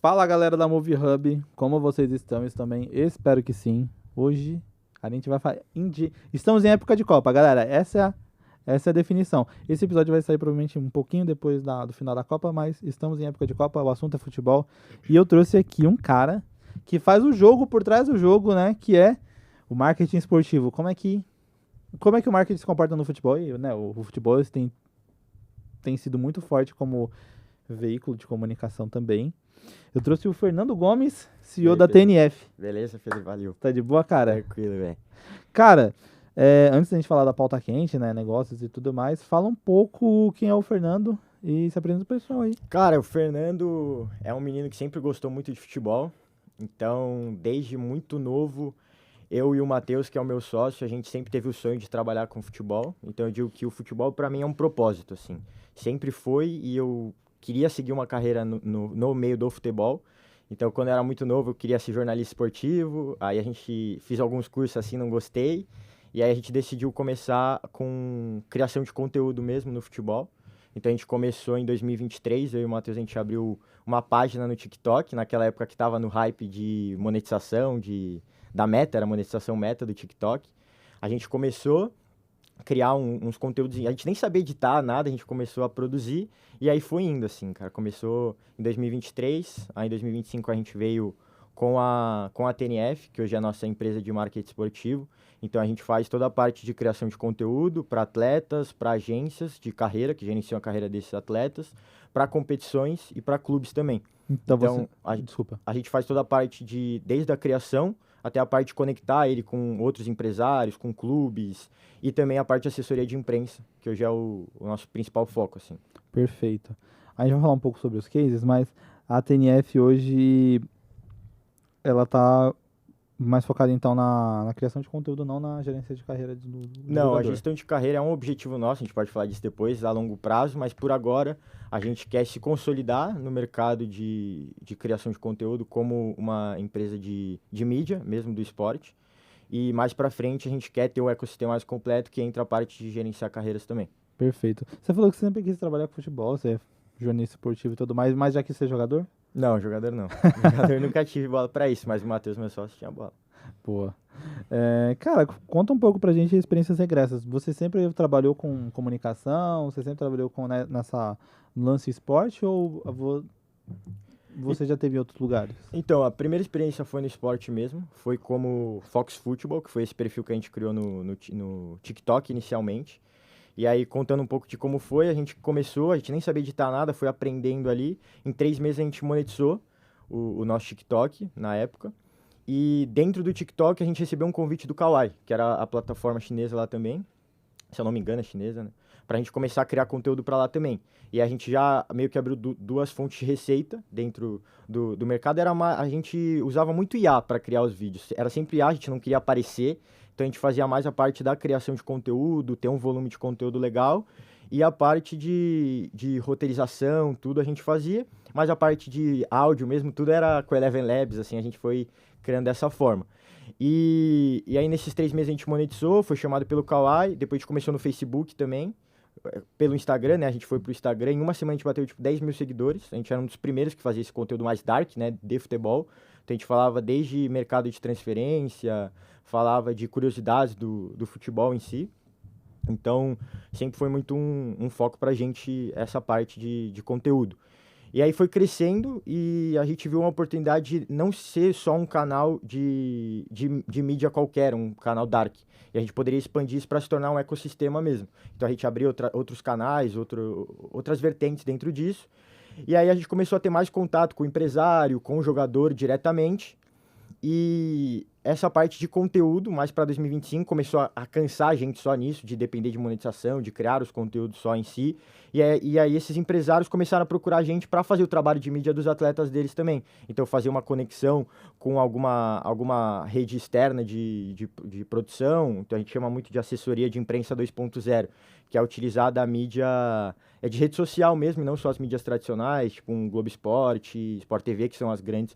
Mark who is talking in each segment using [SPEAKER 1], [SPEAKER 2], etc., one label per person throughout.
[SPEAKER 1] Fala galera da Movie Hub, como vocês estão? Isso também, espero que sim. Hoje a gente vai falar. Estamos em época de Copa, galera. Essa é a definição. Esse episódio vai sair provavelmente um pouquinho depois do final da Copa, mas estamos em época de Copa, o assunto é futebol. E eu trouxe aqui um cara que faz o jogo por trás do jogo, né? Que é o marketing esportivo. Como é que o marketing se comporta no futebol? E, né, o futebol tem sido muito forte como veículo de comunicação também. Eu trouxe o Fernando Gomes,
[SPEAKER 2] E
[SPEAKER 1] CEO
[SPEAKER 2] aí,
[SPEAKER 1] da
[SPEAKER 2] Pedro?
[SPEAKER 1] TNF.
[SPEAKER 2] Beleza, Pedro? Valeu.
[SPEAKER 1] Tá de boa, cara?
[SPEAKER 2] Tranquilo, velho.
[SPEAKER 1] Cara, antes da gente falar da pauta quente, né, negócios e tudo mais, fala um pouco quem é o Fernando e se apresenta pro pessoal aí.
[SPEAKER 2] Cara, o Fernando é um menino que sempre gostou muito de futebol. Então, desde muito novo, eu e o Matheus, que é o meu sócio, a gente sempre teve o sonho de trabalhar com futebol. Então, eu digo que o futebol, pra mim, é um propósito, assim. Sempre foi e eu queria seguir uma carreira no meio do futebol. Então, quando eu era muito novo, eu queria ser jornalista esportivo. Aí a gente fez alguns cursos assim, não gostei. E aí a gente decidiu começar com criação de conteúdo mesmo no futebol. Então a gente começou em 2023, eu e o Matheus, a gente abriu uma página no TikTok, naquela época que estava no hype de monetização, da Meta, era a monetização Meta do TikTok. A gente começou a criar uns conteúdos, a gente nem sabia editar nada, a gente começou a produzir e aí foi indo assim, cara. Começou em 2023, aí em 2025 a gente veio com a TNF, que hoje é a nossa empresa de marketing esportivo. Então a gente faz toda a parte de criação de conteúdo para atletas, para agências de carreira que gerenciam a carreira desses atletas, para competições e para clubes também. Então
[SPEAKER 1] Desculpa.
[SPEAKER 2] a gente faz toda a parte desde a criação até a parte de conectar ele com outros empresários, com clubes e também a parte de assessoria de imprensa, que hoje é o nosso principal foco, assim.
[SPEAKER 1] Perfeito. A gente vai falar um pouco sobre os cases, mas a TNF hoje, ela tá mais focada então na criação de conteúdo, não na gerência de carreira do
[SPEAKER 2] Não, a
[SPEAKER 1] jogador.
[SPEAKER 2] gestão de carreira é um objetivo nosso, a gente pode falar disso depois, a longo prazo, mas por agora a gente quer se consolidar no mercado de criação de conteúdo como uma empresa de mídia, mesmo do esporte. E mais pra frente a gente quer ter o ecossistema mais completo, que entra a parte de gerenciar carreiras também.
[SPEAKER 1] Perfeito. Você falou que você sempre quis trabalhar com futebol, você é jornalista esportivo e tudo mais, mas já quis ser jogador?
[SPEAKER 2] Não, jogador não. Jogador nunca tive bola pra isso, mas o Matheus, meu sócio, tinha bola.
[SPEAKER 1] Boa. Cara, conta um pouco pra gente experiências regressas. Você sempre trabalhou com comunicação? Você sempre trabalhou com, né, nessa lance esporte ou você já teve em outros lugares?
[SPEAKER 2] Então, a primeira experiência foi no esporte mesmo, foi como Fox Football, que foi esse perfil que a gente criou no TikTok inicialmente. E aí, contando um pouco de como foi, a gente começou, a gente nem sabia editar nada, foi aprendendo ali. Em 3 meses a gente monetizou o nosso TikTok, na época. E dentro do TikTok a gente recebeu um convite do Kawaii, que era a plataforma chinesa lá também, se eu não me engano é chinesa, né? Pra gente começar a criar conteúdo pra lá também. E a gente já meio que abriu duas fontes de receita dentro do mercado. A gente usava muito IA para criar os vídeos. Era sempre IA, a gente não queria aparecer. Então a gente fazia mais a parte da criação de conteúdo, ter um volume de conteúdo legal. E a parte de roteirização, tudo a gente fazia. Mas a parte de áudio mesmo, tudo era com Eleven Labs, assim, a gente foi criando dessa forma. E aí, nesses 3 meses, a gente monetizou, foi chamado pelo Kawaii, depois a gente começou no Facebook também, pelo Instagram, né? A gente foi pro Instagram, em uma semana a gente bateu, tipo, 10 mil seguidores, a gente era um dos primeiros que fazia esse conteúdo mais dark, né, de futebol. Então, a gente falava desde mercado de transferência, falava de curiosidades do futebol em si. Então, sempre foi muito um foco pra gente essa parte de conteúdo. E aí foi crescendo e a gente viu uma oportunidade de não ser só um canal de mídia qualquer, um canal dark. E a gente poderia expandir isso para se tornar um ecossistema mesmo. Então a gente abriu outros canais, outras vertentes dentro disso. E aí a gente começou a ter mais contato com o empresário, com o jogador diretamente. E essa parte de conteúdo, mais para 2025, começou a cansar a gente só nisso, de depender de monetização, de criar os conteúdos só em si. E aí esses empresários começaram a procurar a gente para fazer o trabalho de mídia dos atletas deles também. Então fazer uma conexão com alguma rede externa de produção, então a gente chama muito de assessoria de imprensa 2.0, que é utilizada a mídia de rede social mesmo, e não só as mídias tradicionais, tipo um Globo Esporte, Sport TV, que são os grandes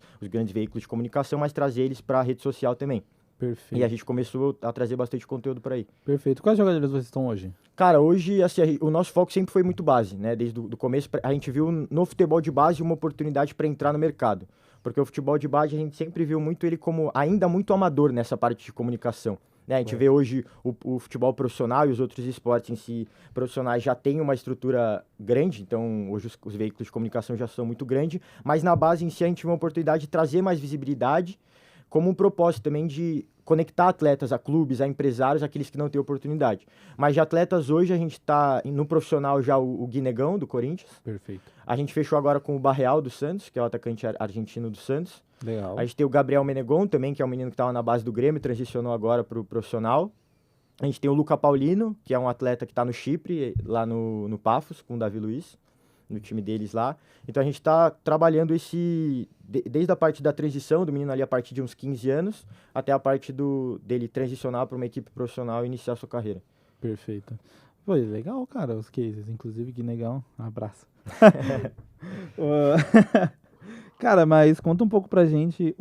[SPEAKER 2] veículos de comunicação, mas trazer eles para a rede social também.
[SPEAKER 1] Perfeito.
[SPEAKER 2] E a gente começou a trazer bastante conteúdo para aí.
[SPEAKER 1] Perfeito. Quais jogadores vocês estão hoje?
[SPEAKER 2] Cara, hoje, assim, o nosso foco sempre foi muito base, né? Desde o começo, a gente viu no futebol de base uma oportunidade para entrar no mercado. Porque o futebol de base, a gente sempre viu muito ele como ainda muito amador nessa parte de comunicação. Né? A gente vê hoje o futebol profissional e os outros esportes em si profissionais já têm uma estrutura grande, então hoje os veículos de comunicação já são muito grandes, mas na base em si a gente viu uma oportunidade de trazer mais visibilidade, como um propósito também de conectar atletas a clubes, a empresários, aqueles que não têm oportunidade. Mas de atletas hoje a gente está no profissional já o Guinegão, do Corinthians.
[SPEAKER 1] Perfeito.
[SPEAKER 2] A gente fechou agora com o Barreal do Santos, que é o atacante argentino do Santos.
[SPEAKER 1] Legal.
[SPEAKER 2] A gente tem o Gabriel Menegon também, que é um menino que estava na base do Grêmio, transicionou agora para o profissional. A gente tem o Luca Paulino, que é um atleta que está no Chipre, lá no Paphos, com o Davi Luiz, no time deles lá. Então a gente está trabalhando desde a parte da transição do menino ali a partir de uns 15 anos, até a parte dele transicionar para uma equipe profissional e iniciar a sua carreira.
[SPEAKER 1] Perfeito. Pô, legal, cara, os cases. Inclusive, Guinegão, um abraço. Cara, mas conta um pouco pra gente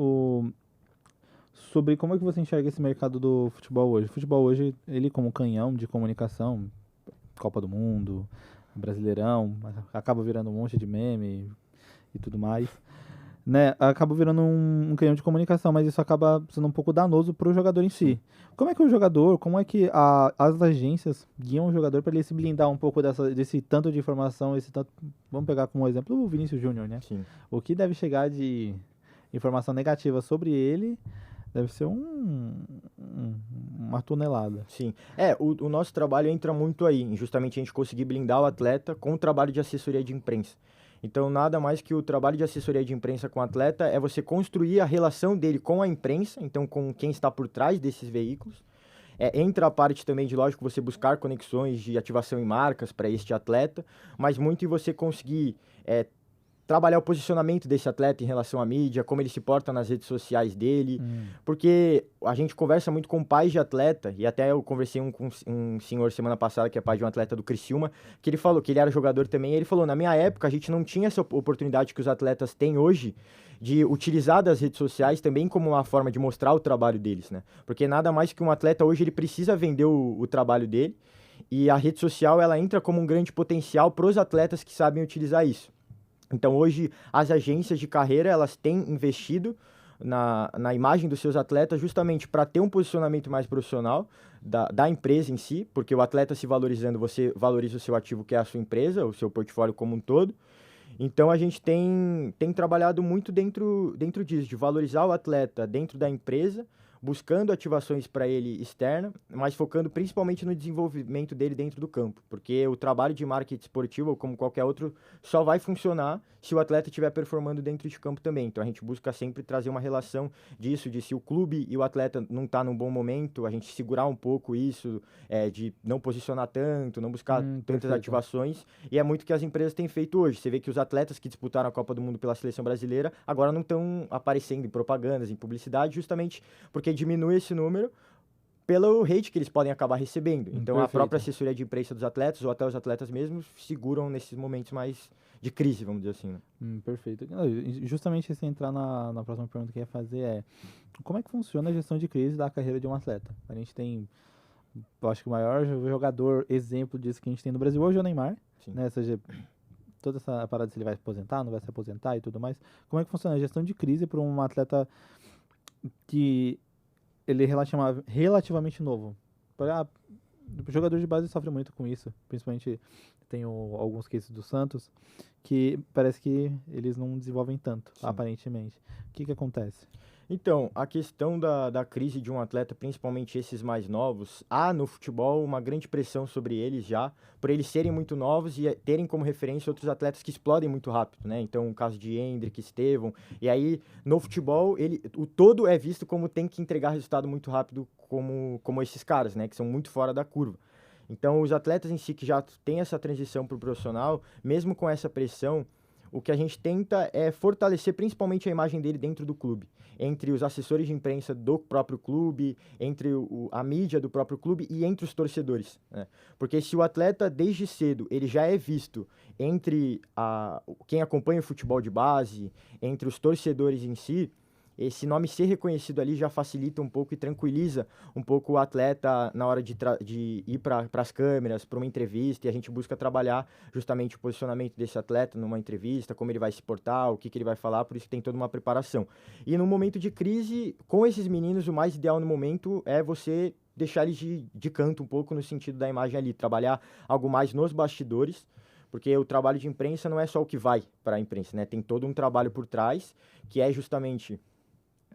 [SPEAKER 1] sobre como é que você enxerga esse mercado do futebol hoje. O futebol hoje, ele como canhão de comunicação, Copa do Mundo, Brasileirão, acaba virando um monte de meme e tudo mais, né? Acaba virando um canhão de comunicação, mas isso acaba sendo um pouco danoso pro jogador em si. Como é que o jogador, como é que as agências guiam o jogador para ele se blindar um pouco desse tanto de informação, vamos pegar como exemplo o Vinícius Júnior, né?
[SPEAKER 2] Sim.
[SPEAKER 1] O que deve chegar de informação negativa sobre ele deve ser uma tonelada.
[SPEAKER 2] Sim. O nosso trabalho entra muito aí, em justamente a gente conseguir blindar o atleta com o trabalho de assessoria de imprensa. Então, nada mais que o trabalho de assessoria de imprensa com o atleta é você construir a relação dele com a imprensa, então com quem está por trás desses veículos. Entra a parte também de, lógico, você buscar conexões de ativação em marcas para este atleta, mas muito em você conseguir trabalhar o posicionamento desse atleta em relação à mídia, como ele se porta nas redes sociais dele, porque a gente conversa muito com pais de atleta, e até eu conversei com um senhor semana passada, que é pai de um atleta do Criciúma, que ele falou que ele era jogador também, e ele falou, na minha época a gente não tinha essa oportunidade que os atletas têm hoje, de utilizar das redes sociais também como uma forma de mostrar o trabalho deles, né? Porque nada mais que um atleta hoje, ele precisa vender o trabalho dele, e a rede social, ela entra como um grande potencial para os atletas que sabem utilizar isso. Então, hoje, as agências de carreira, elas têm investido na imagem dos seus atletas justamente para ter um posicionamento mais profissional da empresa em si, porque o atleta se valorizando, você valoriza o seu ativo, que é a sua empresa, o seu portfólio como um todo. Então, a gente tem trabalhado muito dentro disso, de valorizar o atleta dentro da empresa, buscando ativações para ele externa, mas focando principalmente no desenvolvimento dele dentro do campo, porque o trabalho de marketing esportivo, como qualquer outro, só vai funcionar se o atleta estiver performando dentro de campo também. Então a gente busca sempre trazer uma relação disso, de se o clube e o atleta não está num bom momento, a gente segurar um pouco isso, de não posicionar tanto, não buscar tantas
[SPEAKER 1] perfeito.
[SPEAKER 2] ativações, e é muito que as empresas têm feito hoje. Você vê que os atletas que disputaram a Copa do Mundo pela seleção brasileira agora não estão aparecendo em propagandas, em publicidade, justamente porque diminui esse número pelo hate que eles podem acabar recebendo. Então,
[SPEAKER 1] Perfeito.
[SPEAKER 2] a própria assessoria de imprensa dos atletas, ou até os atletas mesmos, seguram nesses momentos mais de crise, vamos dizer assim. Né?
[SPEAKER 1] Perfeito. Justamente se entrar na próxima pergunta que eu ia fazer como é que funciona a gestão de crise da carreira de um atleta? A gente tem, eu acho que o maior jogador exemplo disso que a gente tem no Brasil hoje é o Neymar, né? Ou seja, toda essa parada se ele vai se aposentar, não vai se aposentar e tudo mais. Como é que funciona a gestão de crise para um atleta que ele é relativamente novo? O jogador de base sofre muito com isso, principalmente tem alguns cases do Santos, que parece que eles não desenvolvem tanto,
[SPEAKER 2] Sim.
[SPEAKER 1] Aparentemente. O que acontece?
[SPEAKER 2] Então, a questão da crise de um atleta, principalmente esses mais novos, há no futebol uma grande pressão sobre eles já, por eles serem muito novos e terem como referência outros atletas que explodem muito rápido, né? Então, o caso de Endrick, Estevão, e aí, no futebol, o todo é visto como tem que entregar resultado muito rápido, como esses caras, né? Que são muito fora da curva. Então, os atletas em si que já têm essa transição para o profissional, mesmo com essa pressão, o que a gente tenta é fortalecer principalmente a imagem dele dentro do clube, entre os assessores de imprensa do próprio clube, entre a mídia do próprio clube e entre os torcedores, né? Porque se o atleta, desde cedo, ele já é visto entre quem acompanha o futebol de base, entre os torcedores em si, esse nome ser reconhecido ali já facilita um pouco e tranquiliza um pouco o atleta na hora de ir para as câmeras, para uma entrevista, e a gente busca trabalhar justamente o posicionamento desse atleta numa entrevista, como ele vai se portar, o que ele vai falar, por isso que tem toda uma preparação. E no momento de crise, com esses meninos, o mais ideal no momento é você deixar eles de canto um pouco no sentido da imagem ali, trabalhar algo mais nos bastidores, porque o trabalho de imprensa não é só o que vai para a imprensa, né? Tem todo um trabalho por trás, que é justamente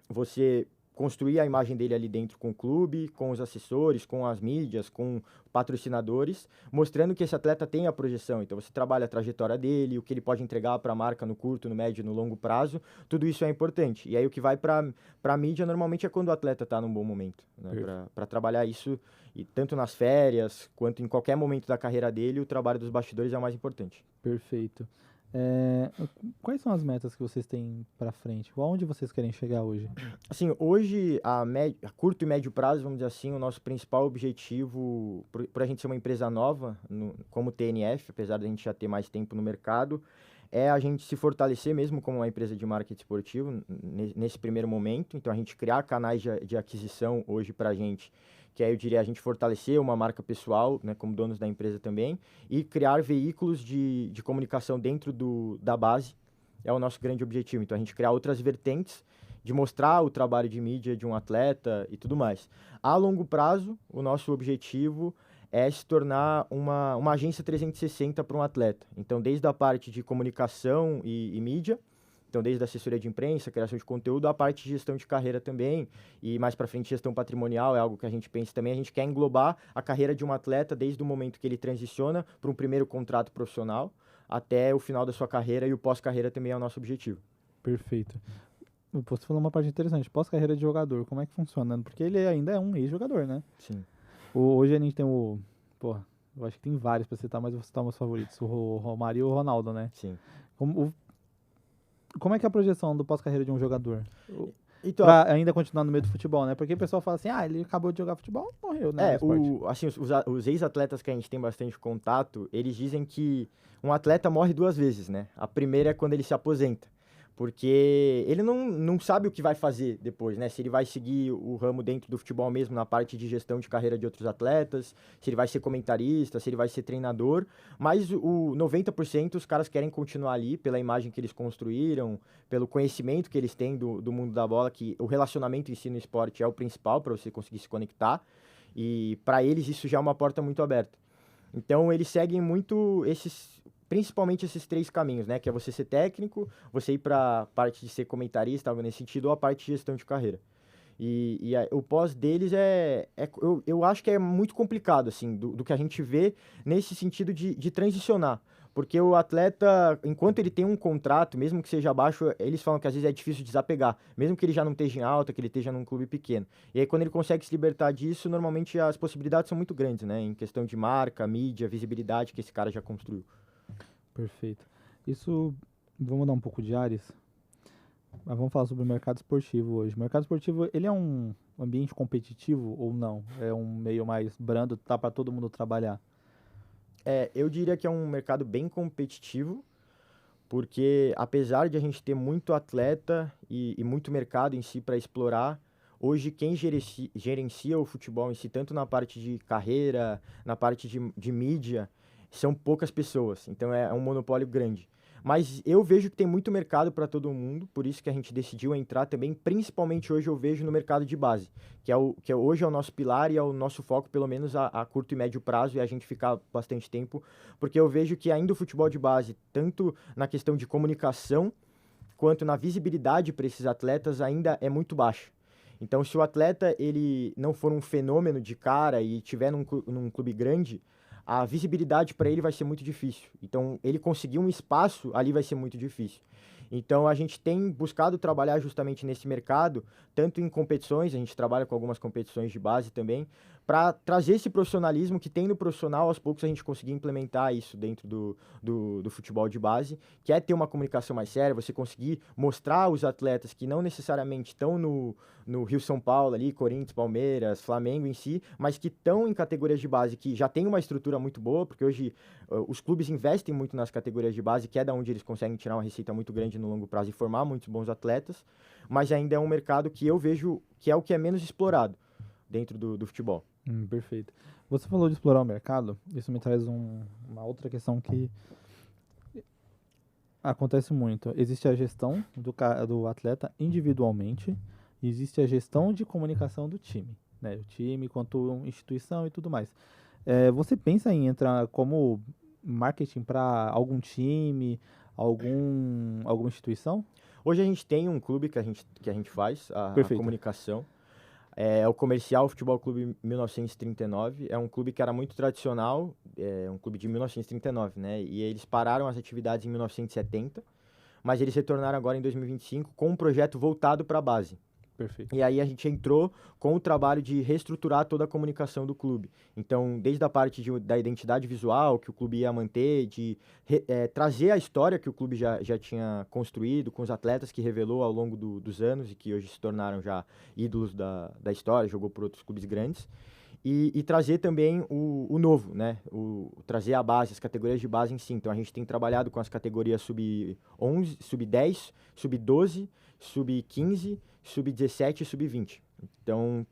[SPEAKER 2] você construir a imagem dele ali dentro com o clube, com os assessores, com as mídias, com patrocinadores, mostrando que esse atleta tem a projeção. Então você trabalha a trajetória dele, o que ele pode entregar para a marca no curto, no médio e no longo prazo, tudo isso é importante. E aí o que vai para a mídia normalmente é quando o atleta está num bom momento, né? Para trabalhar isso, e tanto nas férias quanto em qualquer momento da carreira dele, o trabalho dos bastidores é o mais importante.
[SPEAKER 1] Perfeito. Quais são as metas que vocês têm para frente? Aonde vocês querem chegar hoje?
[SPEAKER 2] Assim, hoje, a curto e médio prazo, vamos dizer assim, o nosso principal objetivo, por a gente ser uma empresa nova, como TNF, apesar de a gente já ter mais tempo no mercado, é a gente se fortalecer mesmo como uma empresa de marketing esportivo nesse primeiro momento. Então, a gente criar canais de aquisição hoje para a gente, que aí eu diria a gente fortalecer uma marca pessoal, né, como donos da empresa também, e criar veículos de comunicação dentro da base, é o nosso grande objetivo. Então, a gente criar outras vertentes de mostrar o trabalho de mídia de um atleta e tudo mais. A longo prazo, o nosso objetivo é se tornar uma agência 360 para um atleta. Então, desde a parte de comunicação e mídia, então desde a assessoria de imprensa, criação de conteúdo, a parte de gestão de carreira também, e mais para frente gestão patrimonial é algo que a gente pensa também. A gente quer englobar a carreira de um atleta desde o momento que ele transiciona para um primeiro contrato profissional até o final da sua carreira, e o pós-carreira também é o nosso objetivo.
[SPEAKER 1] Perfeito. Você falou uma parte interessante, pós-carreira de jogador, como é que funciona? Porque ele ainda é um ex-jogador, né?
[SPEAKER 2] Sim.
[SPEAKER 1] Hoje a gente tem eu acho que tem vários pra citar, mas eu vou citar meus favoritos, o Romário e o Ronaldo, né?
[SPEAKER 2] Sim.
[SPEAKER 1] Como é que é a projeção do pós-carreira de um jogador?
[SPEAKER 2] Então,
[SPEAKER 1] Pra ainda continuar no meio do futebol, né? Porque o pessoal fala assim, ele acabou de jogar futebol, morreu, né?
[SPEAKER 2] Assim, os ex-atletas que a gente tem bastante contato, eles dizem que um atleta morre 2 vezes, né? A primeira é quando ele se aposenta, porque ele não sabe o que vai fazer depois, né? Se ele vai seguir o ramo dentro do futebol mesmo, na parte de gestão de carreira de outros atletas, se ele vai ser comentarista, se ele vai ser treinador, mas o 90% os caras querem continuar ali pela imagem que eles construíram, pelo conhecimento que eles têm do mundo da bola, que o relacionamento em si no esporte é o principal para você conseguir se conectar, e para eles isso já é uma porta muito aberta. Então eles seguem muito principalmente esses 3 caminhos, né? Que é você ser técnico, você ir para a parte de ser comentarista, algo nesse sentido, ou a parte de gestão de carreira. O pós deles eu acho que é muito complicado, assim, do que a gente vê nesse sentido de transicionar. Porque o atleta, enquanto ele tem um contrato, mesmo que seja baixo, eles falam que às vezes é difícil desapegar, mesmo que ele já não esteja em alta, que ele esteja num clube pequeno. E aí, quando ele consegue se libertar disso, normalmente as possibilidades são muito grandes, né? Em questão de marca, mídia, visibilidade que esse cara já construiu.
[SPEAKER 1] Perfeito. Vamos mudar um pouco de áreas, mas vamos falar sobre o mercado esportivo hoje. O mercado esportivo, ele é um ambiente competitivo ou não? É um meio mais brando, tá para todo mundo trabalhar?
[SPEAKER 2] Eu diria que é um mercado bem competitivo, porque apesar de a gente ter muito atleta e muito mercado em si para explorar, hoje quem gerencia o futebol em si, tanto na parte de carreira, na parte de mídia, são poucas pessoas, então é um monopólio grande. Mas eu vejo que tem muito mercado para todo mundo, por isso que a gente decidiu entrar também, principalmente hoje eu vejo no mercado de base, que hoje é o nosso pilar e é o nosso foco, pelo menos a curto e médio prazo, e a gente ficar bastante tempo, porque eu vejo que ainda o futebol de base, tanto na questão de comunicação, quanto na visibilidade para esses atletas, ainda é muito baixa. Então, se o atleta ele não for um fenômeno de cara e estiver num clube grande, a visibilidade para ele vai ser muito difícil. Então, ele conseguir um espaço ali vai ser muito difícil. Então, a gente tem buscado trabalhar justamente nesse mercado, tanto em competições, a gente trabalha com algumas competições de base também, para trazer esse profissionalismo que tem no profissional, aos poucos a gente conseguir implementar isso dentro do futebol de base, que é ter uma comunicação mais séria, você conseguir mostrar aos atletas que não necessariamente estão no Rio São Paulo ali, Corinthians, Palmeiras, Flamengo em si, mas que estão em categorias de base que já tem uma estrutura muito boa, porque hoje os clubes investem muito nas categorias de base, que é da onde eles conseguem tirar uma receita muito grande no longo prazo e formar muitos bons atletas, mas ainda é um mercado que eu vejo que é o que é menos explorado dentro do futebol.
[SPEAKER 1] Perfeito. Você falou de explorar o mercado, isso me traz uma outra questão que acontece muito. Existe a gestão do atleta individualmente, e existe a gestão de comunicação do time, né? O time quanto instituição e tudo mais. Você pensa em entrar como marketing para algum time, alguma instituição?
[SPEAKER 2] Hoje a gente tem um clube que a gente faz a
[SPEAKER 1] Perfeito.
[SPEAKER 2] comunicação. É o Comercial Futebol Clube 1939. É um clube que era muito tradicional, é um clube de 1939, né? E eles pararam as atividades em 1970, mas eles retornaram agora em 2025 com um projeto voltado para a base.
[SPEAKER 1] Perfeito.
[SPEAKER 2] E aí a gente entrou com o trabalho de reestruturar toda a comunicação do clube. Então, desde a parte da identidade visual que o clube ia manter, de trazer a história que o clube já tinha construído com os atletas que revelou ao longo dos anos e que hoje se tornaram já ídolos da história, jogou por outros clubes grandes. E trazer também o novo, né? Trazer a base, as categorias de base em si. Então, a gente tem trabalhado com as categorias sub-11, sub-10, sub-12, sub-15, sub-17 e sub-20. Então,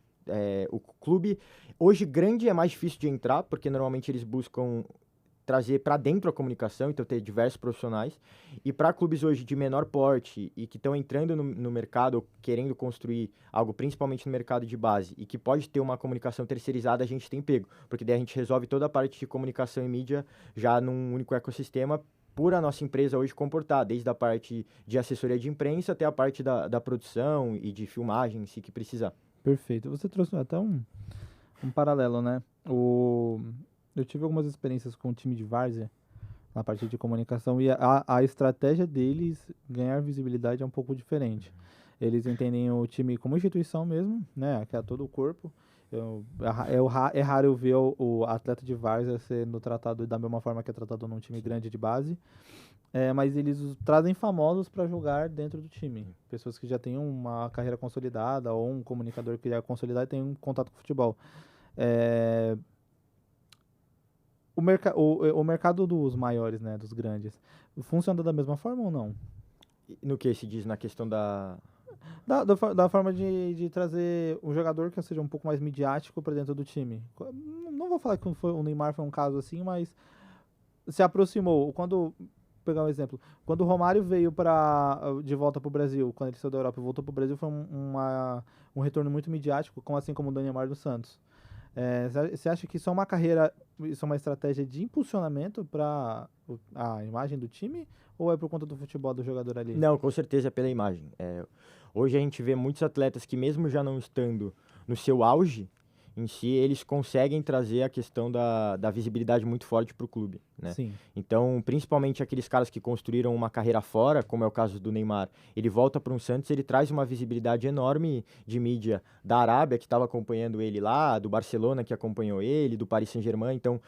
[SPEAKER 2] o clube, hoje grande é mais difícil de entrar, porque normalmente eles buscam trazer para dentro a comunicação, então ter diversos profissionais. E para clubes hoje de menor porte e que estão entrando no mercado, querendo construir algo, principalmente no mercado de base, e que pode ter uma comunicação terceirizada, a gente tem pego. Porque daí a gente resolve toda a parte de comunicação e mídia já num único ecossistema, por a nossa empresa hoje comportar, desde a parte de assessoria de imprensa até a parte da produção e de filmagem, se que precisar.
[SPEAKER 1] Perfeito. Você trouxe até um paralelo, né? Eu tive algumas experiências com o time de várzea na parte de comunicação e a estratégia deles ganhar visibilidade é um pouco diferente. Eles entendem o time como instituição mesmo, né? Que é todo o corpo. É raro eu ver o atleta de várzea sendo tratado da mesma forma que é tratado num time grande de base. Mas eles trazem famosos para jogar dentro do time. Pessoas que já têm uma carreira consolidada ou um comunicador que já é consolidado e tem um contato com o futebol. O mercado dos maiores, né, dos grandes, funciona da mesma forma ou não?
[SPEAKER 2] No que se diz na questão
[SPEAKER 1] Da forma de trazer um jogador que seja um pouco mais midiático para dentro do time. Não vou falar que o Neymar foi um caso assim, mas se aproximou. Pegar um exemplo, quando o Romário veio de volta para o Brasil, quando ele saiu da Europa e voltou para o Brasil, foi um retorno muito midiático, assim como o Neymar do Santos. Você acha que isso é uma carreira, isso é uma estratégia de impulsionamento para a imagem do time ou é por conta do futebol do jogador ali?
[SPEAKER 2] Não, com certeza é pela imagem. Hoje a gente vê muitos atletas que mesmo já não estando no seu auge em si, eles conseguem trazer a questão da visibilidade muito forte para o clube, né?
[SPEAKER 1] Sim.
[SPEAKER 2] Então, principalmente aqueles caras que construíram uma carreira fora, como é o caso do Neymar, ele volta para um Santos, ele traz uma visibilidade enorme de mídia da Arábia, que estava acompanhando ele lá, do Barcelona, que acompanhou ele, do Paris Saint-Germain. Então,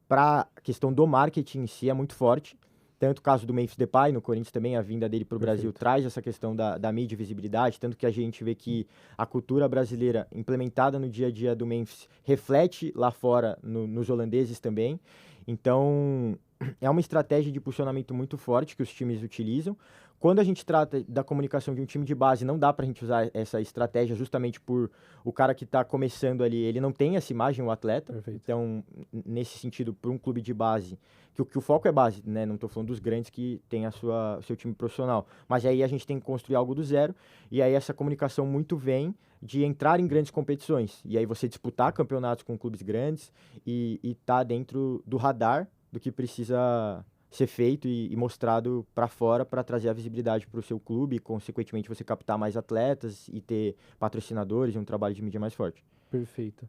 [SPEAKER 2] para a questão do marketing em si, é muito forte. Tanto o caso do Memphis Depay, no Corinthians também, a vinda dele para o Brasil traz essa questão da mídia e visibilidade, tanto que a gente vê que a cultura brasileira implementada no dia a dia do Memphis reflete lá fora nos holandeses também. Então, é uma estratégia de posicionamento muito forte que os times utilizam. Quando a gente trata da comunicação de um time de base, não dá pra gente usar essa estratégia justamente por o cara que tá começando ali, ele não tem essa imagem, o atleta.
[SPEAKER 1] Perfeito.
[SPEAKER 2] Então, nesse sentido, para um clube de base, que o foco é base, né? Não tô falando dos grandes que tem o seu time profissional. Mas aí a gente tem que construir algo do zero, e aí essa comunicação muito vem de entrar em grandes competições. E aí você disputar campeonatos com clubes grandes e tá dentro do radar do que precisa ser feito e mostrado para fora para trazer a visibilidade para o seu clube e, consequentemente, você captar mais atletas e ter patrocinadores e um trabalho de mídia mais forte.
[SPEAKER 1] Perfeito.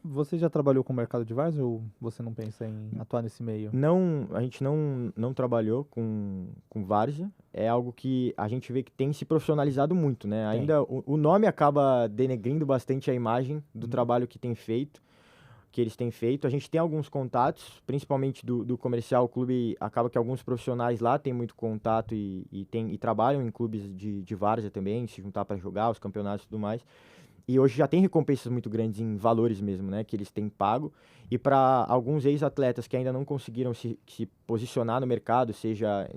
[SPEAKER 1] Você já trabalhou com o mercado de várzea ou você não pensa em atuar nesse meio?
[SPEAKER 2] Não, a gente não trabalhou com várzea. É algo que a gente vê que tem se profissionalizado muito, né? Ainda o nome acaba denegrindo bastante a imagem do trabalho que tem feito. que eles têm feito. A gente tem alguns contatos, principalmente do comercial. O clube acaba que alguns profissionais lá têm muito contato e trabalham em clubes de várzea também, se juntar para jogar os campeonatos e tudo mais. E hoje já tem recompensas muito grandes em valores mesmo, né, que eles têm pago. E para alguns ex-atletas que ainda não conseguiram se posicionar no mercado, seja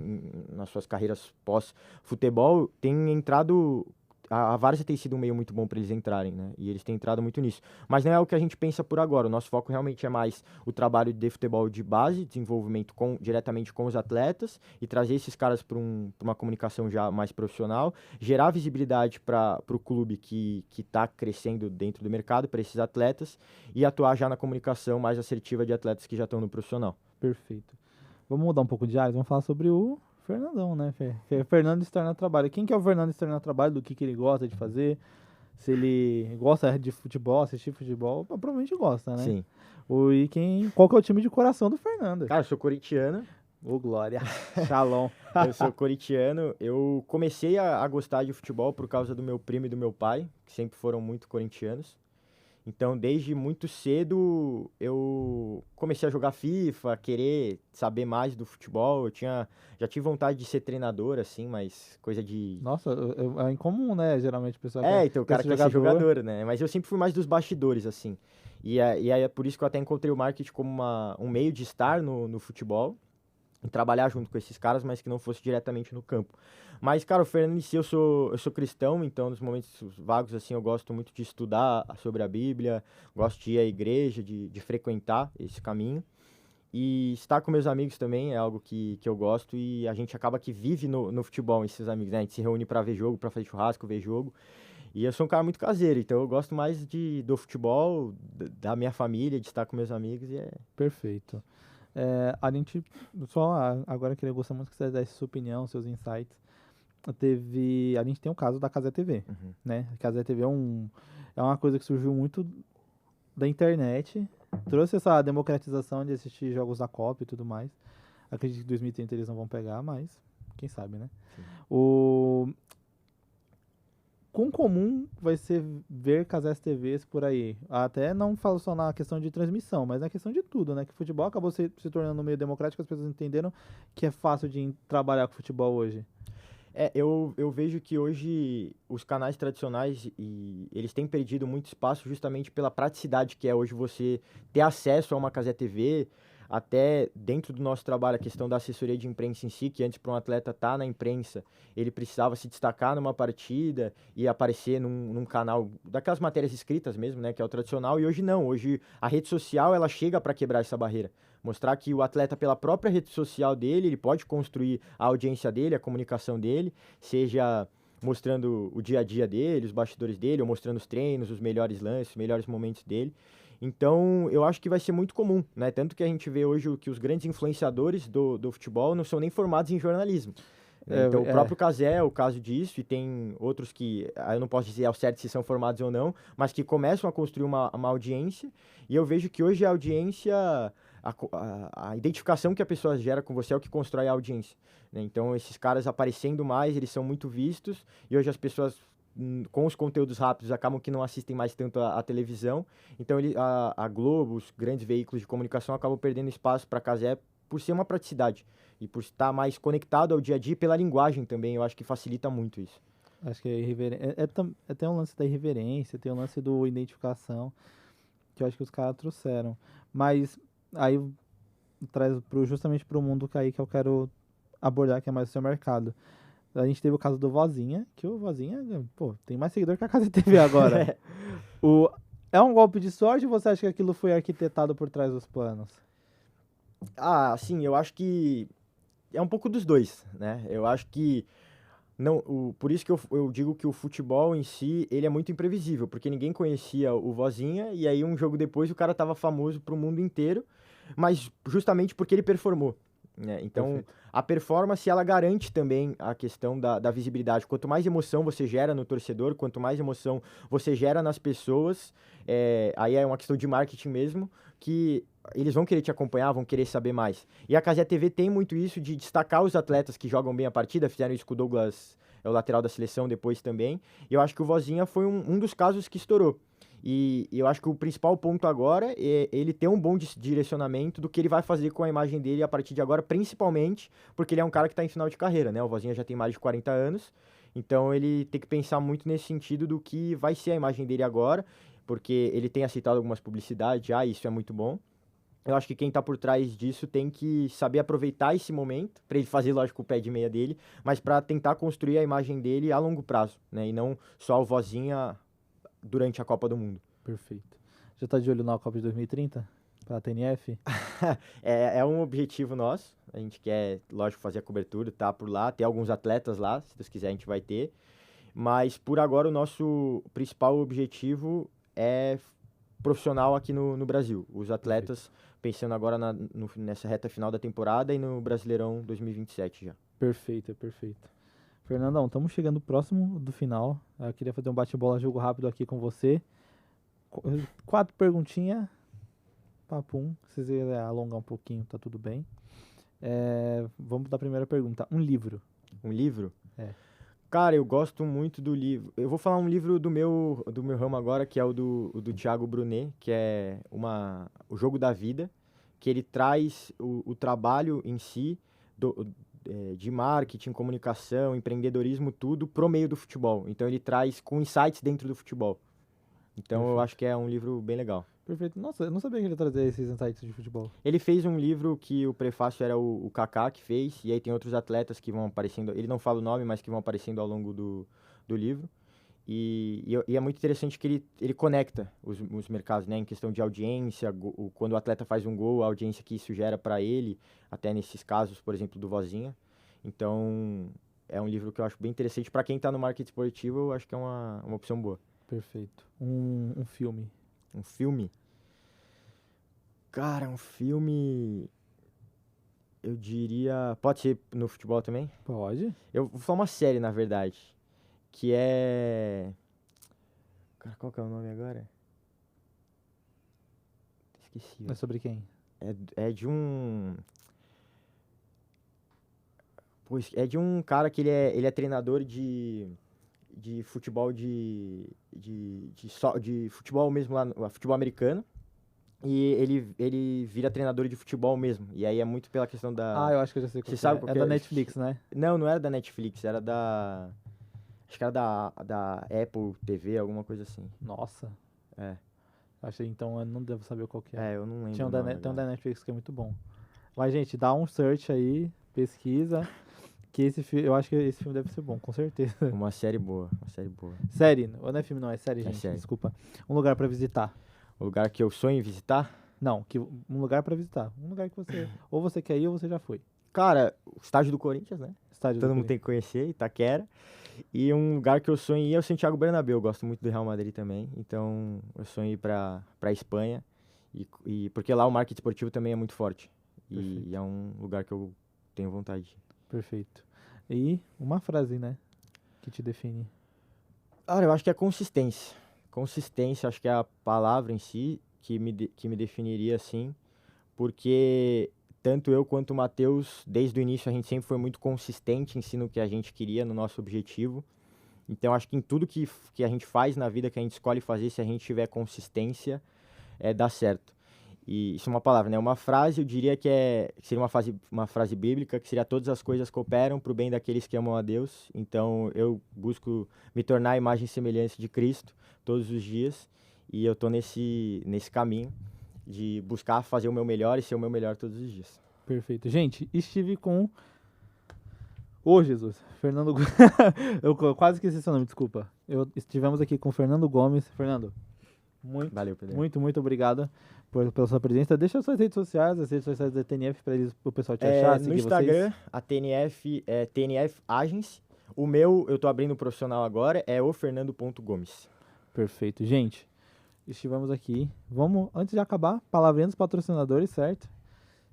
[SPEAKER 2] nas suas carreiras pós-futebol, tem entrado. A várzea tem sido um meio muito bom para eles entrarem, né? E eles têm entrado muito nisso. Mas não é o que a gente pensa por agora. O nosso foco realmente é mais o trabalho de futebol de base, desenvolvimento diretamente com os atletas e trazer esses caras para uma comunicação já mais profissional, gerar visibilidade para o clube que está crescendo dentro do mercado, para esses atletas, e atuar já na comunicação mais assertiva de atletas que já estão no profissional.
[SPEAKER 1] Perfeito. Vamos mudar um pouco de área, vamos falar sobre o Fernandão, né, Fê? Fernando Externa Trabalho. Quem que é o Fernando Externa Trabalho? Do que ele gosta de fazer? Se ele gosta de futebol, assistir futebol, provavelmente gosta, né?
[SPEAKER 2] Sim.
[SPEAKER 1] Qual que é o time de coração do Fernando?
[SPEAKER 2] Cara, eu sou corintiano.
[SPEAKER 1] Ô, glória. Shalom.
[SPEAKER 2] Eu sou corintiano. Eu comecei a gostar de futebol por causa do meu primo e do meu pai, que sempre foram muito corintianos. Então, desde muito cedo, eu comecei a jogar FIFA, querer saber mais do futebol. Já tive vontade de ser treinador, assim, mas coisa de...
[SPEAKER 1] Nossa, é incomum, né? Geralmente o pessoal
[SPEAKER 2] então o cara quer ser jogador, né? Mas eu sempre fui mais dos bastidores, assim. E aí é por isso que eu até encontrei o marketing como um meio de estar no futebol, e trabalhar junto com esses caras, mas que não fosse diretamente no campo. Mas, cara, o Fernando em si, eu sou cristão, então nos momentos vagos, assim, eu gosto muito de estudar sobre a Bíblia, gosto de ir à igreja, de frequentar esse caminho. E estar com meus amigos também é algo que eu gosto, e a gente acaba que vive no futebol, esses amigos, né? A gente se reúne para ver jogo, para fazer churrasco, ver jogo. E eu sou um cara muito caseiro, então eu gosto mais do futebol, da minha família, de estar com meus amigos, e é...
[SPEAKER 1] Perfeito. A gente, agora eu queria gostar muito que você desse sua opinião, seus insights. A gente tem o caso da Cazé TV, né? A Cazé TV é uma coisa que surgiu muito da internet, trouxe essa democratização de assistir jogos da Copa e tudo mais. Acredito que em 2030 eles não vão pegar, mas quem sabe, né? Quão comum vai ser ver Cazés TVs por aí? Até não falo só na questão de transmissão, mas na questão de tudo, né? Que o futebol acabou se tornando um meio democrático, as pessoas entenderam que é fácil de trabalhar com futebol hoje.
[SPEAKER 2] Eu vejo que hoje os canais tradicionais, eles têm perdido muito espaço justamente pela praticidade que é hoje você ter acesso a uma Cazé TV, até dentro do nosso trabalho, a questão da assessoria de imprensa em si, que antes para um atleta estar na imprensa, ele precisava se destacar numa partida e aparecer num canal, daquelas matérias escritas mesmo, né, que é o tradicional, e hoje não, hoje a rede social, ela chega para quebrar essa barreira. Mostrar que o atleta, pela própria rede social dele, ele pode construir a audiência dele, a comunicação dele, seja mostrando o dia a dia dele, os bastidores dele, ou mostrando os treinos, os melhores lances, os melhores momentos dele. Então, eu acho que vai ser muito comum, né? Tanto que a gente vê hoje que os grandes influenciadores do futebol não são nem formados em jornalismo. Então, o próprio Cazé é o caso disso, e tem outros que, eu não posso dizer ao certo se são formados ou não, mas que começam a construir uma audiência, e eu vejo que hoje a audiência... A identificação que a pessoa gera com você é o que constrói a audiência, né? Então, esses caras aparecendo mais, eles são muito vistos, e hoje as pessoas, com os conteúdos rápidos, acabam que não assistem mais tanto a televisão. Então, a Globo, os grandes veículos de comunicação, acabam perdendo espaço para a Cazé por ser uma praticidade e por estar mais conectado ao dia a dia, e pela linguagem também. Eu acho que facilita muito isso.
[SPEAKER 1] Acho que tem um lance da irreverência, tem um lance do identificação, que eu acho que os caras trouxeram. Mas... aí traz justamente para o mundo que eu quero abordar, que é mais o seu mercado. A gente teve o caso do Vozinha, que o Vozinha, pô, tem mais seguidor que a Cazé TV agora. É um golpe de sorte, ou você acha que aquilo foi arquitetado por trás dos planos?
[SPEAKER 2] Sim, eu acho que é um pouco dos dois, né? Eu acho que por isso que eu digo que o futebol em si, ele é muito imprevisível, porque ninguém conhecia o Vozinha, e aí um jogo depois o cara tava famoso pro mundo inteiro, mas justamente porque ele performou, né? Então, perfeito. A performance, ela garante também a questão da visibilidade. Quanto mais emoção você gera no torcedor, quanto mais emoção você gera nas pessoas, aí é uma questão de marketing mesmo, que eles vão querer te acompanhar, vão querer saber mais. E a Cazé TV tem muito isso de destacar os atletas que jogam bem a partida, fizeram isso com o Douglas, o lateral da seleção, depois também, e eu acho que o Vozinha foi um dos casos que estourou. E eu acho que o principal ponto agora é ele ter um bom direcionamento do que ele vai fazer com a imagem dele a partir de agora, principalmente porque ele é um cara que está em final de carreira, né? O Vozinha já tem mais de 40 anos, então ele tem que pensar muito nesse sentido do que vai ser a imagem dele agora, porque ele tem aceitado algumas publicidades, isso é muito bom. Eu acho que quem tá por trás disso tem que saber aproveitar esse momento, para ele fazer, lógico, o pé de meia dele, mas para tentar construir a imagem dele a longo prazo, né? E não só o Vozinha durante a Copa do Mundo.
[SPEAKER 1] Perfeito. Já tá de olho na Copa de 2030? Pra TNF?
[SPEAKER 2] É um objetivo nosso. A gente quer, lógico, fazer a cobertura, tá por lá, ter alguns atletas lá, se Deus quiser a gente vai ter. Mas por agora o nosso principal objetivo é profissional aqui no Brasil. Os atletas pensando agora nessa reta final da temporada e no Brasileirão 2027 já.
[SPEAKER 1] Perfeito, perfeito. Fernandão, estamos chegando próximo do final. Eu queria fazer um bate-bola, jogo rápido aqui com você. 4 perguntinhas. Papum. Se você quiser alongar um pouquinho, tá tudo bem. Vamos para a primeira pergunta. Um livro.
[SPEAKER 2] Um livro?
[SPEAKER 1] É.
[SPEAKER 2] Cara, eu gosto muito do livro. Eu vou falar um livro do meu ramo agora, que é o do Thiago Brunet, que é o Jogo da Vida, que ele traz o trabalho em si de marketing, comunicação, empreendedorismo, tudo pro meio do futebol. Então ele traz com insights dentro do futebol. Então
[SPEAKER 1] Perfeito.
[SPEAKER 2] Eu acho que é um livro bem legal.
[SPEAKER 1] Perfeito. Nossa, eu não sabia que ele trazia esses insights de futebol.
[SPEAKER 2] Ele fez um livro que o prefácio era o Kaká que fez, e aí tem outros atletas que vão aparecendo, ele não fala o nome, mas que vão aparecendo ao longo do livro. E é muito interessante que ele conecta os mercados, né, em questão de audiência, quando o atleta faz um gol, a audiência que isso gera para ele, até nesses casos, por exemplo, do Vozinha. Então, é um livro que eu acho bem interessante. Para quem está no marketing esportivo, eu acho que é uma opção boa.
[SPEAKER 1] Perfeito. Um filme.
[SPEAKER 2] Um filme? Cara, um filme... Eu diria... Pode ser no futebol também?
[SPEAKER 1] Pode.
[SPEAKER 2] Eu vou falar uma série, na verdade. Que é... Cara, qual que é o nome agora? Esqueci.
[SPEAKER 1] É sobre quem?
[SPEAKER 2] É de um... Pois, é de um cara que ele é treinador de futebol de futebol mesmo lá, futebol americano. E ele vira treinador de futebol mesmo. E aí é muito pela questão da...
[SPEAKER 1] Eu acho que eu já sei qual
[SPEAKER 2] Você
[SPEAKER 1] que
[SPEAKER 2] sabe
[SPEAKER 1] é.
[SPEAKER 2] qual
[SPEAKER 1] É
[SPEAKER 2] que
[SPEAKER 1] da
[SPEAKER 2] é?
[SPEAKER 1] Netflix, né?
[SPEAKER 2] Não era da Netflix, era da... Acho que era da Apple TV, alguma coisa assim.
[SPEAKER 1] Nossa.
[SPEAKER 2] É.
[SPEAKER 1] Achei, então eu não devo saber qual que é.
[SPEAKER 2] Eu não lembro
[SPEAKER 1] Tem
[SPEAKER 2] o
[SPEAKER 1] um
[SPEAKER 2] nome
[SPEAKER 1] tem um
[SPEAKER 2] agora.
[SPEAKER 1] da Netflix que é muito bom. Mas, gente, dá um search aí, pesquisa, que eu acho que esse filme deve ser bom, com certeza.
[SPEAKER 2] Uma série boa, uma série boa.
[SPEAKER 1] Série, ou não é filme não, é série,
[SPEAKER 2] É
[SPEAKER 1] gente,
[SPEAKER 2] série.
[SPEAKER 1] desculpa. Um lugar pra visitar.
[SPEAKER 2] O lugar que eu sonho em visitar?
[SPEAKER 1] Não, um lugar pra visitar. Um lugar que você, ou você quer ir ou você já foi.
[SPEAKER 2] Cara, o estádio do Corinthians, né?
[SPEAKER 1] Estádio
[SPEAKER 2] Todo
[SPEAKER 1] do
[SPEAKER 2] mundo tem que conhecer, Itaquera. E um lugar que eu sonho em ir é o Santiago Bernabéu. Eu gosto muito do Real Madrid também. Então, eu sonho em ir pra Espanha. E porque lá o marketing esportivo também é muito forte. E é um lugar que eu tenho vontade.
[SPEAKER 1] Perfeito. E uma frase, né? Que te define.
[SPEAKER 2] Cara, eu acho que é consistência. Consistência, acho que é a palavra em si que me definiria assim. Porque tanto eu quanto o Matheus, desde o início, a gente sempre foi muito consistente em si no que a gente queria, no nosso objetivo. Então, acho que em tudo que a gente faz na vida, que a gente escolhe fazer, se a gente tiver consistência, dá certo. E isso é uma palavra, né? Uma frase, eu diria que seria uma frase bíblica, que seria: todas as coisas cooperam para o bem daqueles que amam a Deus. Então, eu busco me tornar a imagem e semelhança de Cristo todos os dias. E eu estou nesse caminho de buscar fazer o meu melhor e ser o meu melhor todos os dias.
[SPEAKER 1] Perfeito. Gente, estive com... Jesus, Fernando Gomes. Eu quase esqueci seu nome, desculpa. Estivemos aqui com o Fernando Gomes. Fernando,
[SPEAKER 2] Valeu, Pedro.
[SPEAKER 1] muito obrigado pela sua presença. Deixa as suas redes sociais, as redes sociais da TNF, para o pessoal te achar, seguir
[SPEAKER 2] no Instagram,
[SPEAKER 1] vocês.
[SPEAKER 2] a TNF é TNF Agency. O meu, eu tô abrindo um profissional agora, é o Fernando.Gomes.
[SPEAKER 1] Perfeito. Gente, estivemos aqui. Vamos, antes de acabar, palavrinha dos patrocinadores, certo?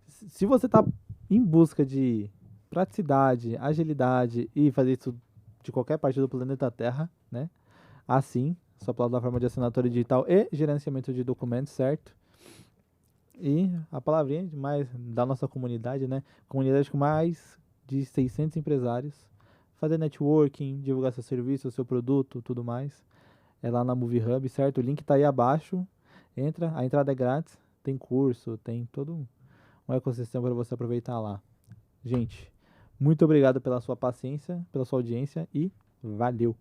[SPEAKER 1] Se você tá em busca de praticidade, agilidade e fazer isso de qualquer parte do planeta Terra, né? Assim, sua plataforma de assinatura digital e gerenciamento de documentos, certo? E a palavrinha da nossa comunidade, né? Comunidade com mais de 600 empresários. Fazer networking, divulgar seu serviço, seu produto, tudo mais. é lá na Movie Hub, certo? O link tá aí abaixo. Entra, a entrada é grátis, tem curso, tem todo um ecossistema para você aproveitar lá. Gente, muito obrigado pela sua paciência, pela sua audiência e valeu!